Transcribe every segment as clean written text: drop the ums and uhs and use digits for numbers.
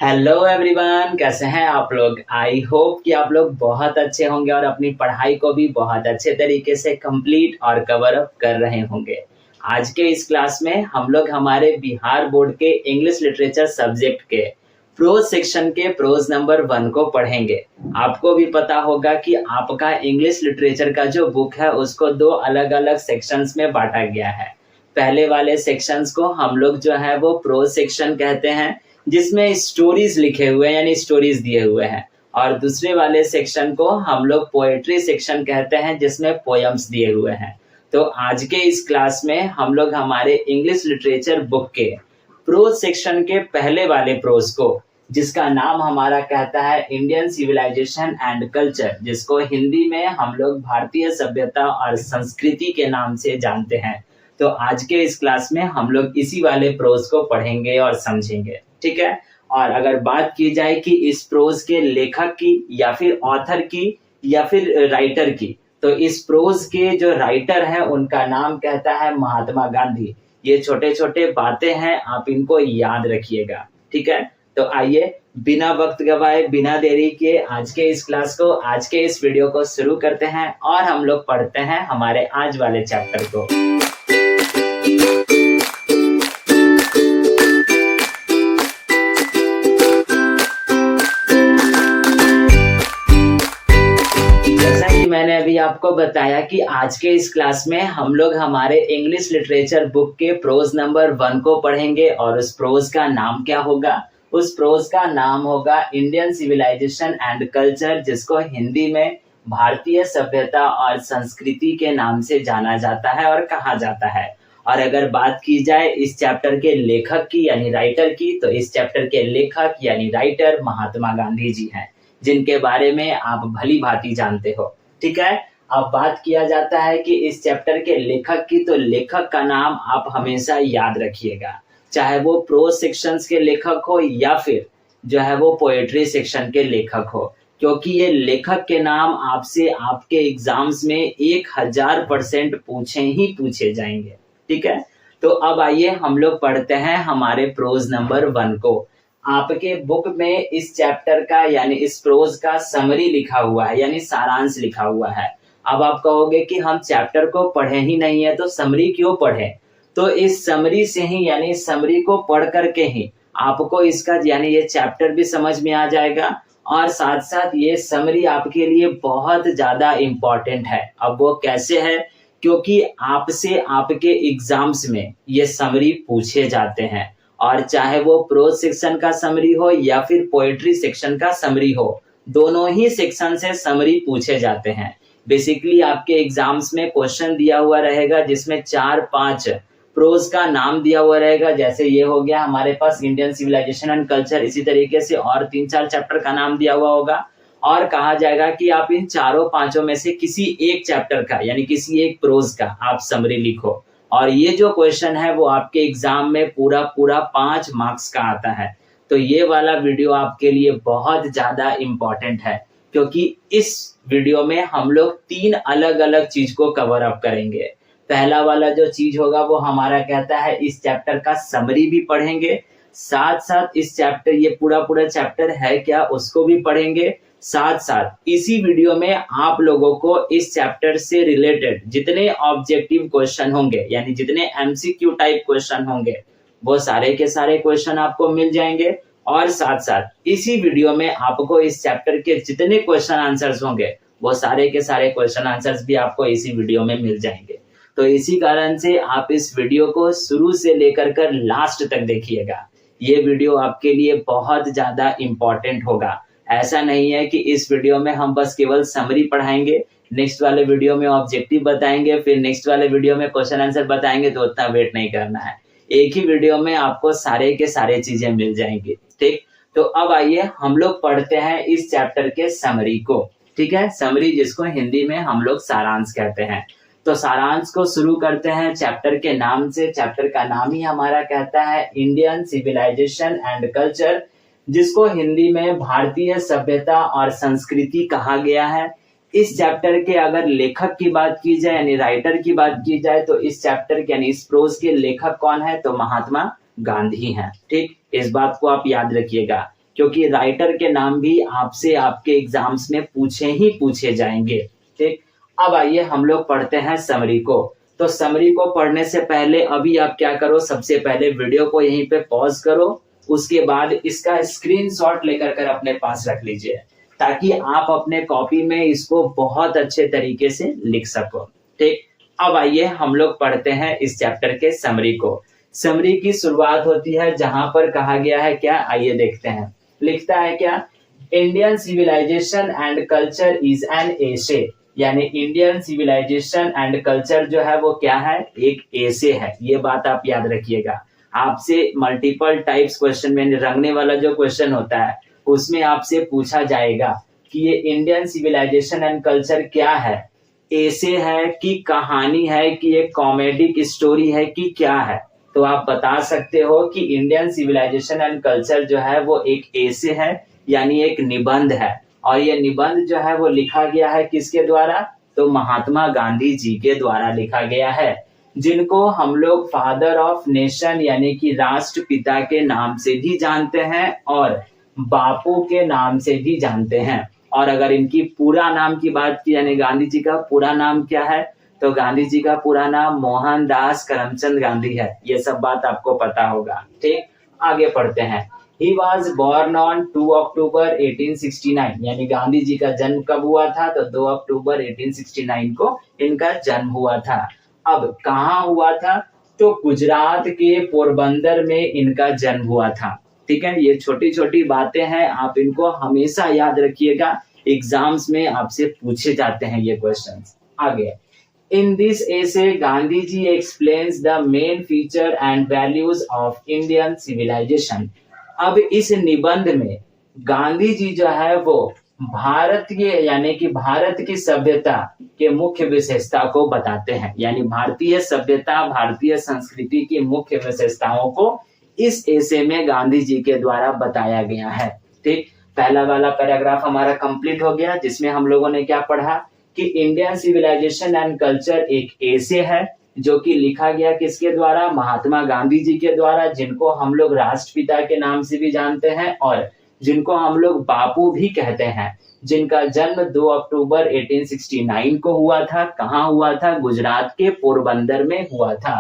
Hello everyone, कैसे हैं आप लोग। आई होप कि आप लोग बहुत अच्छे होंगे और अपनी पढ़ाई को भी बहुत अच्छे तरीके से कंप्लीट और कवर अप कर रहे होंगे। आज के इस क्लास में हम लोग हमारे बिहार बोर्ड के इंग्लिश लिटरेचर सब्जेक्ट के प्रोज सेक्शन के प्रोज नंबर 1 को पढ़ेंगे। आपको भी पता होगा कि आपका इंग्लिश लिटरेचर का जो बुक है उसको 2 अलग अलग सेक्शंस में बांटा गया है। पहले वाले सेक्शंस को हम लोग जो है वो प्रोज सेक्शन कहते हैं, जिसमें स्टोरीज लिखे हुए हैं यानी स्टोरीज दिए हुए हैं, और दूसरे वाले सेक्शन को हम लोग पोएट्री सेक्शन कहते हैं, जिसमें पोयम्स दिए हुए हैं। तो आज के इस क्लास में हम लोग हमारे इंग्लिश लिटरेचर बुक के प्रोज सेक्शन के पहले वाले प्रोज को, जिसका नाम हमारा कहता है इंडियन सिविलाइजेशन एंड कल्चर, जिसको हिंदी में हम लोग भारतीय सभ्यता और संस्कृति के नाम से जानते हैं। तो आज के इस क्लास में हम लोग इसी वाले प्रोज को पढ़ेंगे और समझेंगे, ठीक है। और अगर बात की जाए कि इस प्रोज के लेखक की या फिर ऑथर की या फिर राइटर की, तो इस प्रोज के जो राइटर हैं उनका नाम कहता है महात्मा गांधी। ये छोटे छोटे बातें हैं, आप इनको याद रखिएगा, ठीक है। तो आइए बिना वक्त गवाए, बिना देरी के आज के इस क्लास को, आज के इस वीडियो को शुरू करते हैं और हम लोग पढ़ते हैं हमारे आज वाले चैप्टर को। मैंने अभी आपको बताया कि आज के इस क्लास में हम लोग हमारे इंग्लिश लिटरेचर बुक के प्रोज नंबर 1 को पढ़ेंगे और उस प्रोज का नाम क्या होगा। उस प्रोज का नाम होगा इंडियन सिविलाइजेशन एंड कल्चर, जिसको हिंदी में भारतीय सभ्यता और संस्कृति के नाम से जाना जाता है और कहा जाता है। और अगर बात की जाए इस चैप्टर के लेखक की यानी राइटर की, तो इस चैप्टर के लेखक यानी राइटर महात्मा गांधी जी हैं, जिनके बारे में आप भली भांति जानते हो, ठीक है। अब बात किया जाता है कि इस चैप्टर के लेखक की, तो लेखक का नाम आप हमेशा याद रखिएगा, चाहे वो प्रोज सेक्शंस के लेखक हो या फिर जो है वो पोएट्री सेक्शन के लेखक हो, क्योंकि ये लेखक के नाम आपसे आपके एग्जाम्स में 1000% पूछे जाएंगे, ठीक है। तो अब आइए हम लोग पढ़ते हैं हमारे प्रोज नंबर 1 को। आपके बुक में इस चैप्टर का यानी इस प्रोज का समरी लिखा हुआ है, यानी सारांश लिखा हुआ है। अब आप कहोगे कि हम चैप्टर को पढ़े ही नहीं है तो समरी क्यों पढ़े। तो इस समरी से ही यानी समरी को पढ़ करके ही आपको इसका यानी ये चैप्टर भी समझ में आ जाएगा, और साथ साथ ये समरी आपके लिए बहुत ज्यादा इम्पोर्टेंट है। अब वो कैसे है, क्योंकि आपसे आपके एग्जाम्स में ये समरी पूछे जाते हैं, और चाहे वो प्रोज सेक्शन का समरी हो या फिर पोएट्री सेक्शन का समरी हो, दोनों ही सेक्शन से समरी पूछे जाते हैं। बेसिकली आपके एग्जाम्स में क्वेश्चन दिया हुआ रहेगा, जिसमें 4-5 प्रोज का नाम दिया हुआ रहेगा। जैसे ये हो गया हमारे पास इंडियन सिविलाइजेशन एंड कल्चर, इसी तरीके से और 3-4 चैप्टर का नाम दिया हुआ होगा, और कहा जाएगा कि आप इन 4-5 में से किसी एक चैप्टर का यानी किसी एक प्रोज का आप समरी लिखो। और ये जो क्वेश्चन है वो आपके एग्जाम में पूरा 5 मार्क्स का आता है। तो ये वाला वीडियो आपके लिए बहुत ज्यादा इम्पोर्टेंट है, क्योंकि इस वीडियो में हम लोग 3 अलग अलग चीज को कवर अप करेंगे। पहला वाला जो चीज होगा वो हमारा कहता है इस चैप्टर का समरी भी पढ़ेंगे, साथ साथ इस चैप्टर ये पूरा चैप्टर है क्या उसको भी पढ़ेंगे। साथ साथ इसी वीडियो में आप लोगों को इस चैप्टर से रिलेटेड जितने ऑब्जेक्टिव क्वेश्चन होंगे यानी जितने एमसीक्यू टाइप क्वेश्चन होंगे, वो सारे के सारे क्वेश्चन आपको मिल जाएंगे। और साथ साथ इसी वीडियो में आपको इस चैप्टर के जितने क्वेश्चन आंसर्स होंगे, वो सारे के सारे क्वेश्चन आंसर्स भी आपको इसी वीडियो में मिल जाएंगे। तो इसी कारण से आप इस वीडियो को शुरू से लेकर कर लास्ट तक देखिएगा। ये वीडियो आपके लिए बहुत ज्यादा इम्पोर्टेंट होगा। ऐसा नहीं है कि इस वीडियो में हम बस केवल समरी पढ़ाएंगे, नेक्स्ट वाले वीडियो में ऑब्जेक्टिव बताएंगे, फिर नेक्स्ट वाले वीडियो में क्वेश्चन आंसर बताएंगे, तो उतना वेट नहीं करना है। एक ही वीडियो में आपको सारे के सारे चीजें मिल जाएंगी, ठीक। तो अब आइए हम लोग पढ़ते हैं इस चैप्टर के समरी को, ठीक है। समरी जिसको हिंदी में हम लोग सारांश कहते हैं। तो सारांश को शुरू करते हैं चैप्टर के नाम से। चैप्टर का नाम ही हमारा कहता है इंडियन सिविलाइजेशन एंड कल्चर, जिसको हिंदी में भारतीय सभ्यता और संस्कृति कहा गया है। इस चैप्टर के अगर लेखक की बात की जाए यानी राइटर की बात की जाए, तो इस चैप्टर के यानी इस प्रोज के लेखक कौन है, तो महात्मा गांधी हैं, ठीक। इस बात को आप याद रखिएगा। क्योंकि राइटर के नाम भी आपसे आपके एग्जाम्स में पूछे ही पूछे जाएंगे। ठीक, अब आइए हम लोग पढ़ते हैं समरी को। तो समरी को पढ़ने से पहले अभी आप क्या करो, सबसे पहले वीडियो को यहीं पे पॉज करो, उसके बाद इसका स्क्रीनशॉट लेकर कर अपने पास रख लीजिए ताकि आप अपने कॉपी में इसको बहुत अच्छे तरीके से लिख सको। ठीक, अब आइए हम लोग पढ़ते हैं इस चैप्टर के समरी को। समरी की शुरुआत होती है जहां पर कहा गया है क्या, आइए देखते हैं। लिखता है क्या, Indian civilisation and culture is an essay, यानी इंडियन सिविलाइजेशन एंड कल्चर जो है वो क्या है, एक एसे है। ये बात आप याद रखिएगा। आपसे मल्टीपल टाइप्स क्वेश्चन में रंगने वाला जो क्वेश्चन होता है उसमें आपसे पूछा जाएगा कि ये इंडियन सिविलाइजेशन एंड कल्चर क्या है, एसे है कि कहानी है कि एक कॉमेडिक स्टोरी है कि क्या है। तो आप बता सकते हो कि इंडियन सिविलाइजेशन एंड कल्चर जो है वो एक एसे है, यानी एक निबंध है। और ये निबंध जो है वो लिखा गया है किसके द्वारा, तो महात्मा गांधी जी के द्वारा लिखा गया है, जिनको हम लोग फादर ऑफ नेशन यानी कि राष्ट्रपिता के नाम से भी जानते हैं और बापू के नाम से भी जानते हैं। और अगर इनकी पूरा नाम की बात की यानी गांधी जी का पूरा नाम क्या है, तो गांधी जी का पूरा नाम मोहनदास करमचंद गांधी है। ये सब बात आपको पता होगा। ठीक, आगे पढ़ते हैं। He was born on 2 अक्टूबर 1869, यानी गांधी जी का जन्म कब हुआ था, तो 2 अक्टूबर 1869 को इनका जन्म हुआ था। अब कहाँ हुआ था, तो गुजरात के पोरबंदर में इनका जन्म हुआ था। ठीक है, ये छोटी छोटी बातें हैं, आप इनको हमेशा याद रखिएगा, एग्जाम्स में आपसे पूछे जाते हैं ये क्वेश्चंस। आगे, in this essay Gandhi ji explains the main feature and values of Indian civilization। अब इस निबंध में गांधी जी जो है वो भारतीय यानी कि भारत की सभ्यता के मुख्य विशेषता को बताते हैं, यानी भारतीय सभ्यता भारतीय संस्कृति की मुख्य विशेषताओं को इस एसे में गांधी जी के द्वारा बताया गया है। ठीक, पहला वाला पैराग्राफ हमारा कंप्लीट हो गया जिसमें हम लोगों ने क्या पढ़ा कि इंडियन सिविलाइजेशन एंड कल्चर एक एसे है जो कि लिखा गया किसके द्वारा, महात्मा गांधी जी के द्वारा, जिनको हम लोग राष्ट्रपिता के नाम से भी जानते हैं और जिनको हम लोग बापू भी कहते हैं, जिनका जन्म 2 अक्टूबर 1869 को हुआ था। कहाँ हुआ था, गुजरात के पोरबंदर में हुआ था।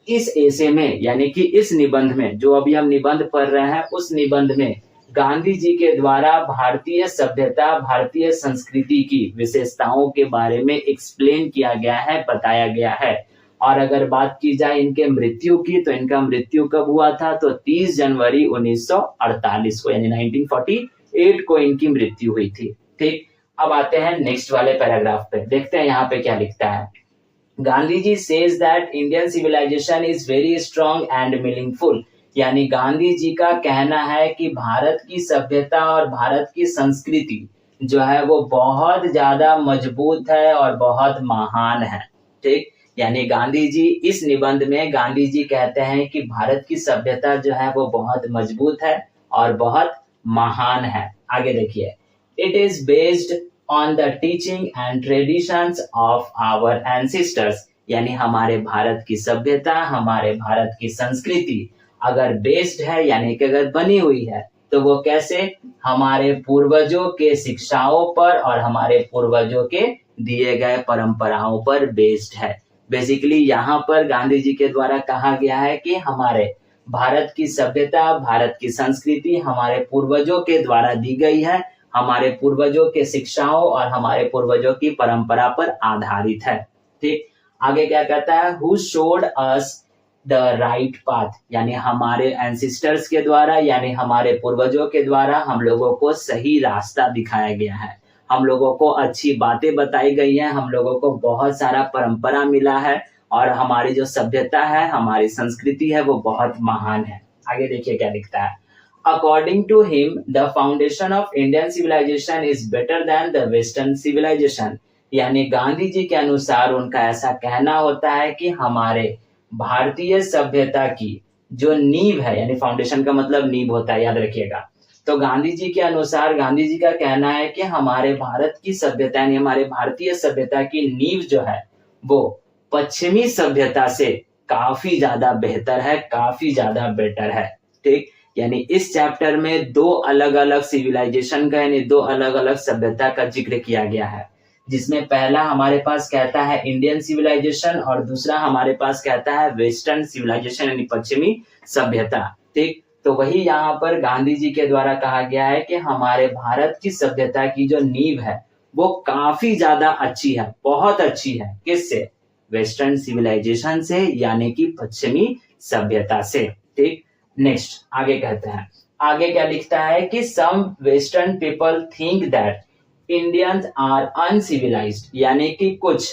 इस एसे में यानी कि इस निबंध में, जो अभी हम निबंध पढ़ रहे हैं, उस निबंध में गांधी जी के द्वारा भारतीय सभ्यता भारतीय संस्कृति की विशेषताओं के बारे में एक्सप्लेन किया गया है, बताया गया है। और अगर बात की जाए इनके मृत्यु की, तो इनका मृत्यु कब हुआ था, तो 30 जनवरी 1948 को यानी 1948 को इनकी मृत्यु हुई थी। ठीक, अब आते हैं नेक्स्ट वाले पैराग्राफ पे, देखते हैं यहाँ पे क्या लिखता है। Gandhi ji says that Indian civilisation is very strong and meaningful, यानी गांधी जी का कहना है कि भारत की सभ्यता और भारत की संस्कृति जो है वो बहुत ज्यादा मजबूत है और बहुत महान है। ठीक, यानी गांधी जी इस निबंध में गांधी जी कहते हैं कि भारत की सभ्यता जो है वो बहुत मजबूत है और बहुत महान है। आगे देखिए, it is based on the teaching and traditions of our ancestors, यानी हमारे भारत की सभ्यता हमारे भारत की संस्कृति अगर बेस्ड है यानी कि अगर बनी हुई है तो वो कैसे, हमारे पूर्वजों के शिक्षाओं पर और हमारे पूर्वजों के दिए गए परंपराओं पर बेस्ड है। बेसिकली यहाँ पर गांधी जी के द्वारा कहा गया है कि हमारे भारत की सभ्यता भारत की संस्कृति हमारे पूर्वजों के द्वारा दी गई है, हमारे पूर्वजों के शिक्षाओं और हमारे पूर्वजों की परंपरा पर आधारित है। ठीक, आगे क्या कहता है, who showed us the right path, यानी हमारे एंसेस्टर्स के द्वारा यानी हमारे पूर्वजों के द्वारा हम लोगों को सही रास्ता दिखाया गया है, हम लोगों को अच्छी बातें बताई गई हैं, हम लोगों को बहुत सारा परंपरा मिला है और हमारी जो सभ्यता है हमारी संस्कृति है वो बहुत महान है। आगे देखिए क्या लिखता है, according to him the foundation of Indian civilisation is better than the western civilisation, यानी गांधी जी के अनुसार उनका ऐसा कहना होता है कि हमारे भारतीय सभ्यता की जो नींव है, यानी फाउंडेशन का मतलब नींव होता है, याद रखिएगा। तो गांधी जी के अनुसार गांधी जी का कहना है कि हमारे भारत की सभ्यता यानी हमारे भारतीय सभ्यता की नींव जो है वो पश्चिमी सभ्यता से काफी ज्यादा बेहतर है, काफी ज्यादा बेटर है। ठीक, यानी इस चैप्टर में दो अलग अलग सिविलाइजेशन का यानी दो अलग अलग सभ्यता का जिक्र किया गया है, जिसमें पहला हमारे पास कहता है इंडियन सिविलाइजेशन और दूसरा हमारे पास कहता है वेस्टर्न सिविलाइजेशन यानी पश्चिमी सभ्यता। ठीक, तो वही यहाँ पर गांधी जी के द्वारा कहा गया है कि हमारे भारत की सभ्यता की जो नींव है वो काफी ज्यादा अच्छी है, बहुत अच्छी है। किससे? वेस्टर्न सिविलाइजेशन से यानी कि पश्चिमी सभ्यता से। ठीक, नेक्स्ट आगे कहते हैं, आगे क्या लिखता है कि some western people think that Indians are uncivilised, यानी कि कुछ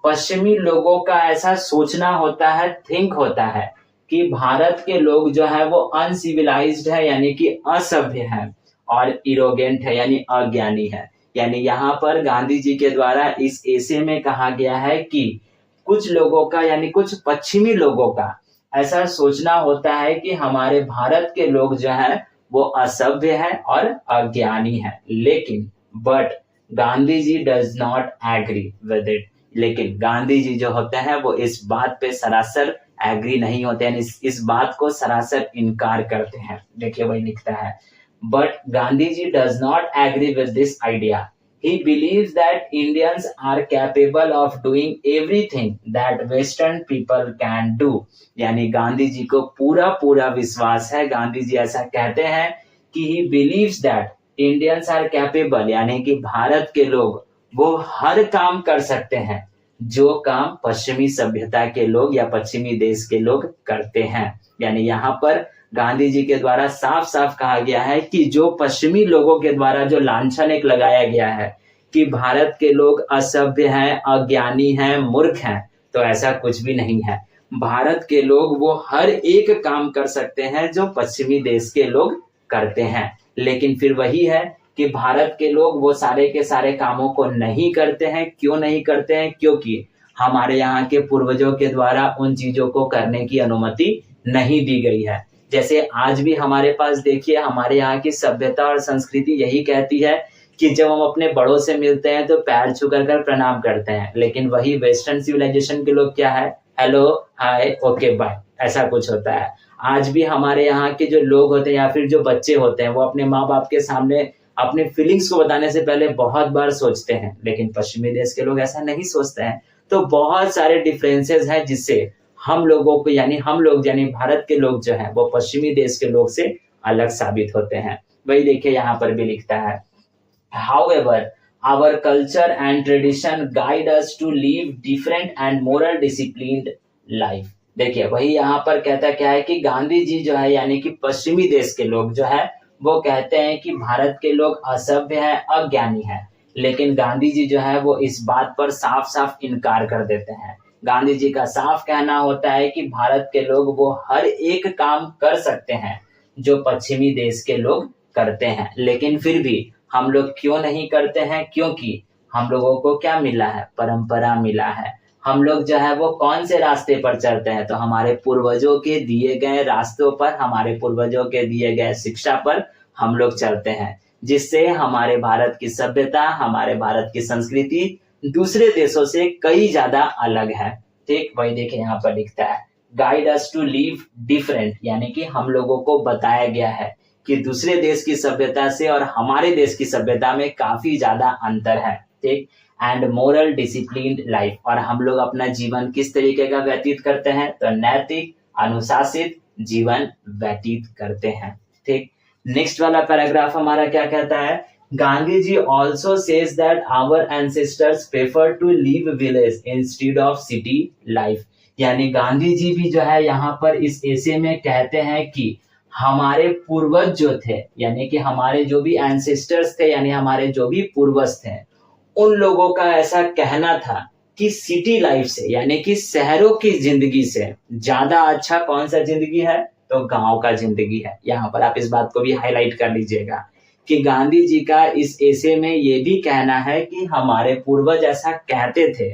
पश्चिमी लोगों का ऐसा सोचना होता है, थिंक होता है कि भारत के लोग जो है वो अनसिविलाइज्ड है यानी कि असभ्य है और इरोगेंट है यानी अज्ञानी है। यानी यहाँ पर गांधी जी के द्वारा इस एसे में कहा गया है कि कुछ लोगों का यानी कुछ पश्चिमी लोगों का ऐसा सोचना होता है कि हमारे भारत के लोग जो है वो असभ्य है और अज्ञानी है। लेकिन but Gandhi ji does not agree with it, लेकिन गांधी जी जो होते हैं वो इस बात पे सरासर एग्री नहीं होते हैं, इस बात को सरासर इनकार करते हैं। देखिए वही लिखता है, but Gandhi ji does not agree with this idea, he believes that Indians are capable of doing everything that Western people can do। यानी गांधी जी को पूरा पूरा विश्वास है, गांधी जी ऐसा कहते हैं कि he believes that Indians are capable, यानी कि भारत के लोग वो हर काम कर सकते हैं जो काम पश्चिमी सभ्यता के लोग या पश्चिमी देश के लोग करते हैं। यानी यहाँ पर गांधी जी के द्वारा साफ साफ कहा गया है कि जो पश्चिमी लोगों के द्वारा जो लांछन एक लगाया गया है कि भारत के लोग असभ्य हैं, अज्ञानी हैं, मूर्ख हैं, तो ऐसा कुछ भी नहीं है। भारत के लोग वो हर एक काम कर सकते हैं जो पश्चिमी देश के लोग करते हैं। लेकिन फिर वही है कि भारत के लोग वो सारे के सारे कामों को नहीं करते हैं। क्यों नहीं करते हैं? क्योंकि हमारे यहाँ के पूर्वजों के द्वारा उन चीजों को करने की अनुमति नहीं दी गई है। जैसे आज भी हमारे पास देखिए, हमारे यहाँ की सभ्यता और संस्कृति यही कहती है कि जब हम अपने बड़ों से मिलते हैं तो पैर छू कर प्रणाम करते हैं। लेकिन वही वेस्टर्न सिविलाइजेशन के लोग क्या है, हेलो, हाय, ओके, बाय, ऐसा कुछ होता है। आज भी हमारे यहाँ के जो लोग होते हैं या फिर जो बच्चे होते हैं वो अपने माँ बाप के सामने अपने फीलिंग्स को बताने से पहले बहुत बार सोचते हैं, लेकिन पश्चिमी देश के लोग ऐसा नहीं सोचते हैं। तो बहुत सारे डिफरेंसेस हैं जिससे हम लोगों को यानी हम लोग यानी भारत के लोग जो है वो पश्चिमी देश के लोग से अलग साबित होते हैं। वही देखिए यहाँ पर भी लिखता है, however our culture and tradition guide us to live different and moral disciplined life। देखिए वही यहाँ पर कहता क्या है कि गांधी जी जो है यानी कि पश्चिमी देश के लोग जो है वो कहते हैं कि भारत के लोग असभ्य है, अज्ञानी है, लेकिन गांधी जी जो है वो इस बात पर साफ साफ इनकार कर देते हैं। गांधी जी का साफ कहना होता है कि भारत के लोग वो हर एक काम कर सकते हैं जो पश्चिमी देश के लोग करते हैं, लेकिन फिर भी हम लोग क्यों नहीं करते हैं? क्योंकि हम लोगों को क्या मिला है? परंपरा मिला है। हम लोग जो है वो कौन से रास्ते पर चलते हैं? तो हमारे पूर्वजों के दिए गए रास्तों पर, हमारे पूर्वजों के दिए गए शिक्षा पर हम लोग चलते हैं, जिससे हमारे भारत की सभ्यता, हमारे भारत की संस्कृति दूसरे देशों से कई ज्यादा अलग है। ठीक, वही देखिए यहाँ पर लिखता है, guide us to live different, यानी कि हम लोगों को बताया गया है कि दूसरे देश की सभ्यता से और हमारे देश की सभ्यता में काफी ज्यादा अंतर है। ठीक, एंड मोरल डिसिप्लिन्ड लाइफ, और हम लोग अपना जीवन किस तरीके का व्यतीत करते हैं? तो नैतिक अनुशासित जीवन व्यतीत करते हैं। ठीक, नेक्स्ट वाला पैराग्राफ हमारा क्या कहता है, Gandhi ji also says that our ancestors prefer to live village instead of city life. यानी गांधी जी भी जो है यहाँ पर इस एसे में कहते हैं कि हमारे पूर्वज जो थे यानी कि हमारे जो भी एंसेस्टर्स थे यानी हमारे जो भी पूर्वज थे, उन लोगों का ऐसा कहना था कि सिटी लाइफ से यानी कि शहरों की जिंदगी से ज्यादा अच्छा कौन सा जिंदगी है? तो गांव का जिंदगी है। यहाँ पर आप इस बात को भी हाईलाइट कर लीजिएगा कि गांधी जी का इस एसे में ये भी कहना है कि हमारे पूर्वज ऐसा कहते थे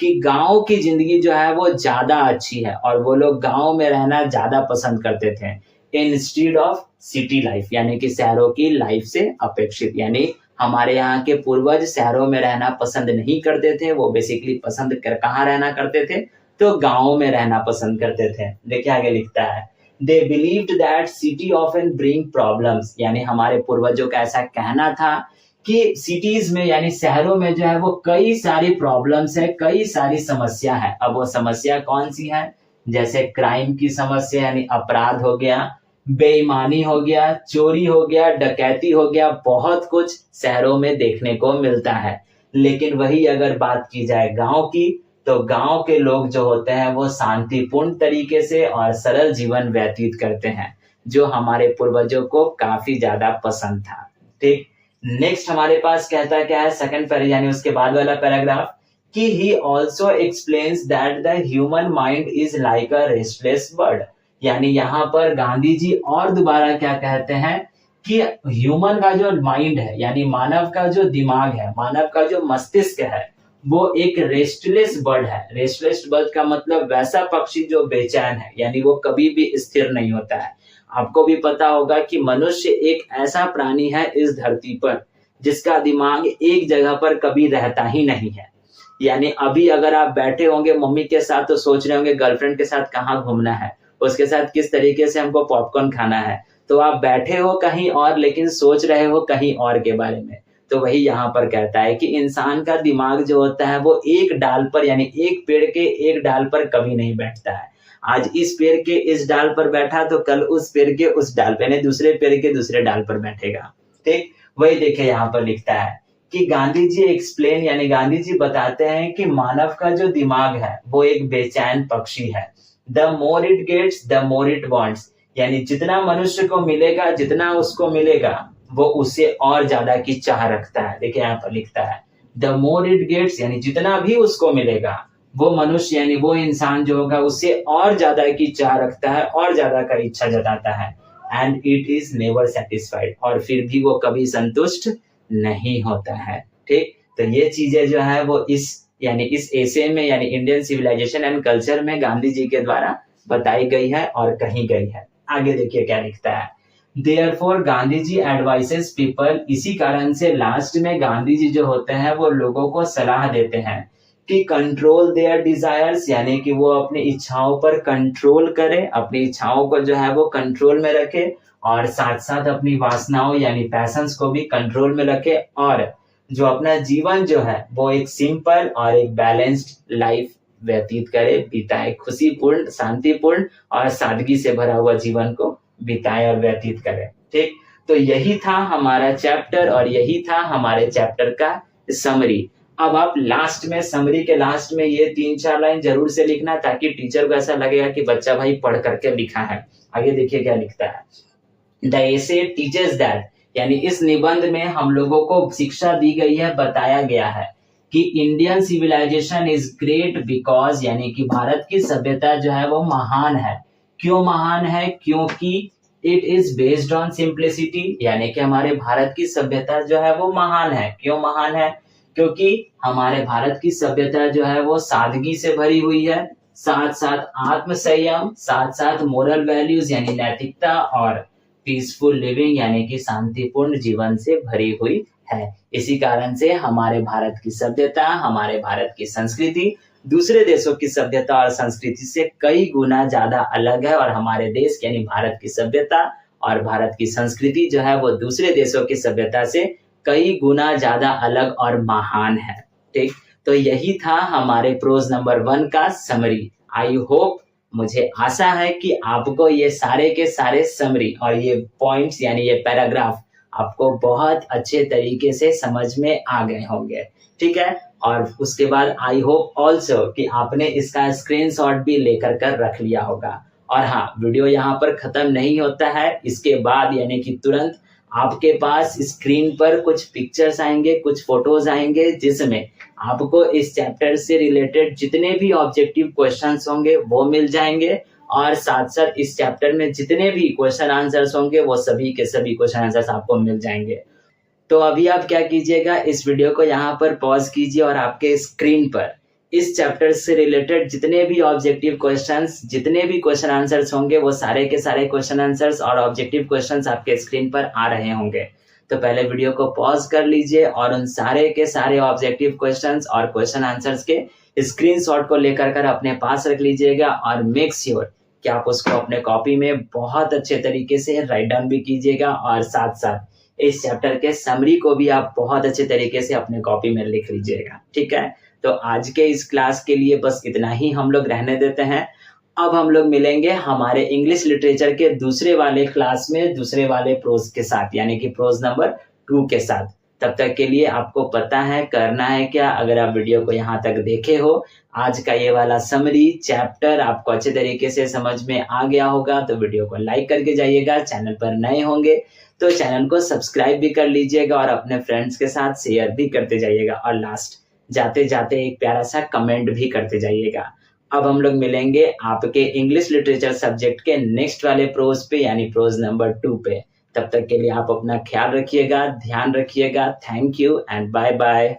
कि गांव की जिंदगी जो है वो ज्यादा अच्छी है और वो लोग गांव में रहना ज्यादा पसंद करते थे इंस्टेड ऑफ सिटी लाइफ, यानी कि शहरों की लाइफ से अपेक्षित। यानी हमारे यहाँ के पूर्वज शहरों में रहना पसंद नहीं करते थे, वो बेसिकली पसंद कर कहाँ रहना करते थे? तो गाँव में रहना पसंद करते थे। देखिए आगे लिखता है, they believed that city often bring problems, यानी हमारे पूर्वजों का ऐसा कहना था कि सिटीज में यानी शहरों में जो है वो कई सारी प्रॉब्लम्स है, कई सारी समस्या है। अब वो समस्या कौन सी है? जैसे क्राइम की समस्या यानी अपराध हो गया, बेईमानी हो गया, चोरी हो गया, डकैती हो गया, बहुत कुछ शहरों में देखने को मिलता है। लेकिन वही अगर बात की जाए गांव की, तो गांव के लोग जो होते हैं वो शांतिपूर्ण तरीके से और सरल जीवन व्यतीत करते हैं, जो हमारे पूर्वजों को काफी ज्यादा पसंद था। ठीक, नेक्स्ट हमारे पास कहता क्या है सेकंड पैरा यानी उसके बाद वाला पैराग्राफ, कि he also explains that the human mind is like a restless bird, यानी यहाँ पर गांधी जी और दोबारा क्या कहते हैं कि ह्यूमन का जो माइंड है यानी मानव का जो दिमाग है, मानव का जो मस्तिष्क है, वो एक रेस्टलेस बर्ड है। रेस्टलेस बर्ड का मतलब वैसा पक्षी जो बेचैन है, यानी वो कभी भी स्थिर नहीं होता है। आपको भी पता होगा कि मनुष्य एक ऐसा प्राणी है इस धरती पर जिसका दिमाग एक जगह पर कभी रहता ही नहीं है। यानी अभी अगर आप बैठे होंगे मम्मी के साथ तो सोच रहे होंगे गर्लफ्रेंड के साथ कहाँ घूमना है, उसके साथ किस तरीके से हमको पॉपकॉर्न खाना है, तो आप बैठे हो कहीं और लेकिन सोच रहे हो कहीं और के बारे में। तो वही यहाँ पर कहता है कि इंसान का दिमाग जो होता है वो एक डाल पर यानी एक पेड़ के एक डाल पर कभी नहीं बैठता है। आज इस पेड़ के इस डाल पर बैठा तो कल उस पेड़ के उस डाल पर, यानी दूसरे पेड़ के दूसरे डाल पर बैठेगा। ठीक, वही देखे यहाँ पर लिखता है कि गांधी जी एक्सप्लेन यानी गांधी जी बताते हैं कि मानव का जो दिमाग है वो एक बेचैन पक्षी है। The more it gets the more it wants, यानी जितना मनुष्य को मिलेगा, जितना उसको मिलेगा, वो उससे और ज्यादा की चाह रखता है। देखिए यहाँ पर लिखता है द मोर इट गेट्स, यानी जितना भी उसको मिलेगा वो मनुष्य यानी वो इंसान जो होगा उससे और ज्यादा की चाह रखता है और ज्यादा का इच्छा जताता है। And it is never satisfied, और फिर भी वो कभी संतुष्ट नहीं होता है। ठीक, तो ये चीजें जो है वो इस यानी इस एसे में यानी इंडियन सिविलाइजेशन एंड कल्चर में गांधी जी के द्वारा बताई गई है और कही गई है। आगे देखिए क्या लिखता है, therefore Gandhi ji advices people, इसी कारण से लास्ट में गांधी जी जो होते हैं वो लोगों को सलाह देते हैं कि कंट्रोल देयर डिजायर्स, यानी कि वो अपनी इच्छाओं पर कंट्रोल करे, अपनी इच्छाओं को जो है वो कंट्रोल में रखे, और साथ साथ अपनी वासनाओं यानी पैशंस को भी कंट्रोल में रखे, और जो अपना जीवन जो है वो एक सिंपल और एक बैलेंस्ड लाइफ व्यतीत करे, बिताए, खुशीपूर्ण, शांतिपूर्ण और सादगी से भरा हुआ जीवन को बिताए और व्यतीत करे। ठीक, तो यही था हमारा चैप्टर और यही था हमारे चैप्टर का समरी। अब आप लास्ट में समरी के लास्ट में ये 3-4 लाइन जरूर से लिखना ताकि टीचर को ऐसा लगेगा कि बच्चा भाई पढ़ करके लिखा है। आगे देखिए क्या लिखता है, द एसे टीचर्स दैट, यानी इस निबंध में हम लोगों को शिक्षा दी गई है, बताया गया है कि Indian civilisation is great because, यानी कि भारत की सभ्यता जो है वो महान है। क्यों महान है? क्योंकि it is based on simplicity, यानी कि हमारे भारत की सभ्यता जो है वो महान है। क्यों महान है? क्योंकि हमारे भारत की सभ्यता जो है वो सादगी से भरी हुई है, साथ साथ आत्म संयम, साथ साथ मोरल वैल्यूज यानी नैतिकता, और पीसफुल लिविंग यानी कि शांतिपूर्ण जीवन से भरी हुई है। इसी कारण से हमारे भारत की सभ्यता, हमारे भारत की संस्कृति दूसरे देशों की सभ्यता और संस्कृति से कई गुना ज्यादा अलग है, और हमारे देश यानी भारत की सभ्यता और भारत की संस्कृति जो है वो दूसरे देशों की सभ्यता से कई गुना ज्यादा अलग और महान है। ठीक, तो यही था हमारे प्रोज नंबर 1 का समरी। आई होप, मुझे आशा है कि आपको ये सारे के सारे समरी और ये पॉइंट्स यानी ये पैराग्राफ आपको बहुत अच्छे तरीके से समझ में आ गए होंगे। ठीक है, और उसके बाद आई होप ऑल्सो कि आपने इसका स्क्रीनशॉट भी लेकर कर रख लिया होगा। और हाँ, वीडियो यहाँ पर खत्म नहीं होता है, इसके बाद यानी कि तुरंत आपके पास स्क्रीन पर कुछ पिक्चर्स आएंगे, कुछ फोटोज आएंगे, जिसमें आपको इस चैप्टर से रिलेटेड जितने भी ऑब्जेक्टिव क्वेश्चंस होंगे वो मिल जाएंगे, और साथ साथ इस चैप्टर में जितने भी क्वेश्चन आंसर्स होंगे वो सभी के सभी क्वेश्चन आंसर्स आपको मिल जाएंगे। तो अभी आप क्या कीजिएगा, इस वीडियो को यहाँ पर पॉज कीजिए और आपके स्क्रीन पर इस चैप्टर से रिलेटेड जितने भी ऑब्जेक्टिव क्वेश्चंस, जितने भी क्वेश्चन आंसर्स होंगे वो सारे के सारे क्वेश्चन आंसर्स और ऑब्जेक्टिव क्वेश्चंस आपके स्क्रीन पर आ रहे होंगे। तो पहले वीडियो को पॉज कर लीजिए और उन सारे के सारे ऑब्जेक्टिव क्वेश्चंस और क्वेश्चन आंसर्स के स्क्रीनशॉट को लेकर कर अपने पास रख लीजिएगा, और मेक श्योर कि आप उसको अपने कॉपी में बहुत अच्छे तरीके से राइट डाउन भी कीजिएगा और साथ-साथ इस चैप्टर के समरी को भी आप बहुत अच्छे तरीके से अपने कॉपी में लिख लीजिएगा, ठीक है? तो आज के इस क्लास के लिए बस इतना ही हम लोग रहने देते हैं। अब हम लोग मिलेंगे हमारे इंग्लिश लिटरेचर के दूसरे वाले क्लास में, दूसरे वाले प्रोज के साथ, यानी कि प्रोज नंबर 2 के साथ। तब तक के लिए आपको पता है करना है क्या, अगर आप वीडियो को यहाँ तक देखे हो, आज का ये वाला समरी चैप्टर आपको अच्छे तरीके से समझ में आ गया होगा, तो वीडियो को लाइक करके जाइएगा। चैनल पर नए होंगे तो चैनल को सब्सक्राइब भी कर लीजिएगा और अपने फ्रेंड्स के साथ शेयर भी करते जाइएगा, और लास्ट जाते-जाते एक प्यारा सा कमेंट भी करते जाइएगा। अब हम लोग मिलेंगे आपके इंग्लिश लिटरेचर सब्जेक्ट के नेक्स्ट वाले प्रोज पे, यानी प्रोज नंबर 2 पे। तब तक के लिए आप अपना ख्याल रखिएगा, ध्यान रखिएगा। Thank you and bye bye.